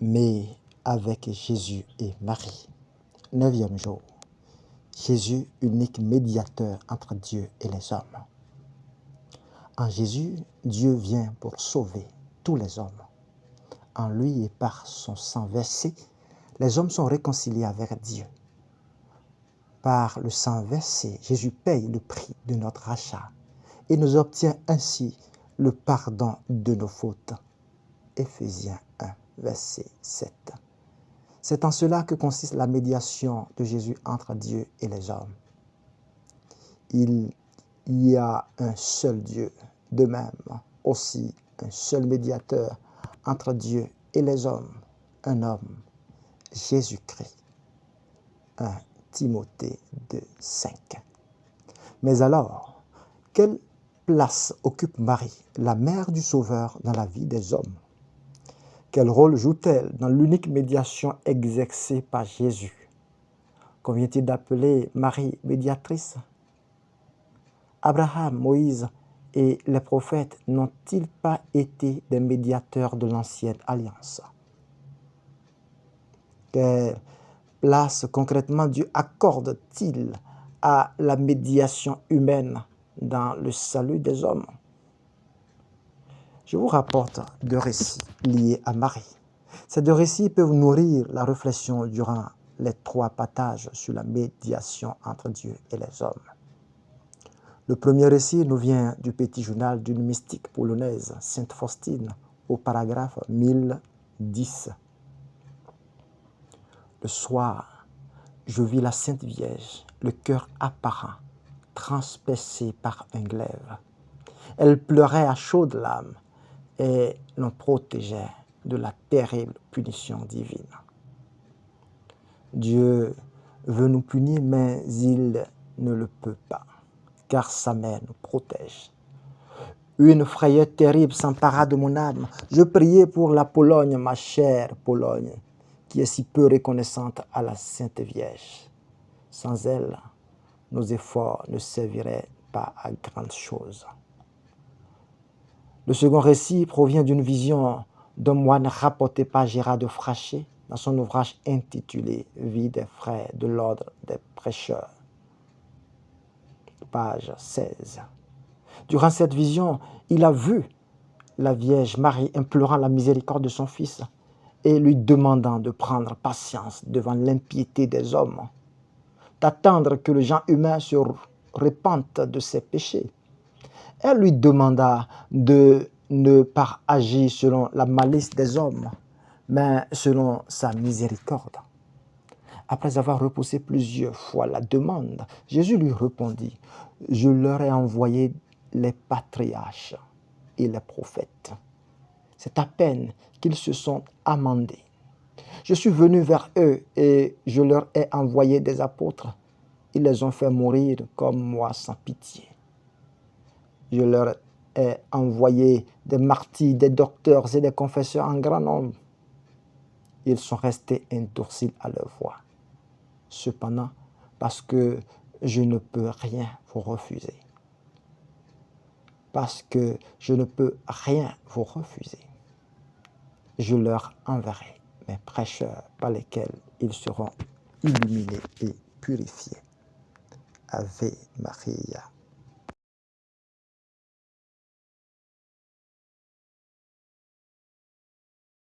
mais avec Jésus et Marie. 9e jour. Jésus, unique médiateur entre Dieu et les hommes. En Jésus, Dieu vient pour sauver tous les hommes. En lui et par son sang versé, les hommes sont réconciliés avec Dieu. Par le sang versé, Jésus paye le prix de notre rachat et nous obtient ainsi le pardon de nos fautes. Éphésiens 1, verset 7. C'est en cela que consiste la médiation de Jésus entre Dieu et les hommes. Il y a un seul Dieu, de même aussi un seul médiateur entre Dieu et les hommes, un homme, Jésus-Christ. 1 Timothée 2, 5. Mais alors, quelle place occupe Marie, la mère du Sauveur, dans la vie des hommes? Quel rôle joue-t-elle dans l'unique médiation exercée par Jésus? Convient-il d'appeler Marie médiatrice? Abraham, Moïse et les prophètes n'ont-ils pas été des médiateurs de l'ancienne alliance? Quelle place concrètement Dieu accorde-t-il à la médiation humaine dans le salut des hommes? Je vous rapporte 2 récits liés à Marie. Ces 2 récits peuvent nourrir la réflexion durant les 3 passages sur la médiation entre Dieu et les hommes. Le premier récit nous vient du petit journal d'une mystique polonaise, Sainte Faustine, au paragraphe 1010. Le soir, je vis la Sainte Vierge, le cœur apparent, transpercé par un glaive. Elle pleurait à chaudes larmes et nous protégeait de la terrible punition divine. Dieu veut nous punir, mais il ne le peut pas, car sa main nous protège. Une frayeur terrible s'empara de mon âme. Je priais pour la Pologne, ma chère Pologne, qui est si peu reconnaissante à la Sainte Vierge. Sans elle, nos efforts ne serviraient pas à grande chose. Le second récit provient d'une vision d'un moine rapporté par Gérard de Frachet dans son ouvrage intitulé « Vie des frères de l'ordre des prêcheurs », page 16. Durant cette vision, il a vu la Vierge Marie implorant la miséricorde de son Fils et lui demandant de prendre patience devant l'impiété des hommes, d'attendre que le genre humain se repente de ses péchés. Elle lui demanda de ne pas agir selon la malice des hommes, mais selon sa miséricorde. Après avoir repoussé plusieurs fois la demande, Jésus lui répondit, « Je leur ai envoyé les patriarches et les prophètes. C'est à peine qu'ils se sont amendés. Je suis venu vers eux et je leur ai envoyé des apôtres. Ils les ont fait mourir comme moi sans pitié. Je leur ai envoyé des martyrs, des docteurs et des confesseurs en grand nombre. Ils sont restés indociles à leur voix. Cependant, parce que je ne peux rien vous refuser. Parce que je ne peux rien vous refuser. Je leur enverrai mes prêcheurs par lesquels ils seront illuminés et purifiés. Ave Maria.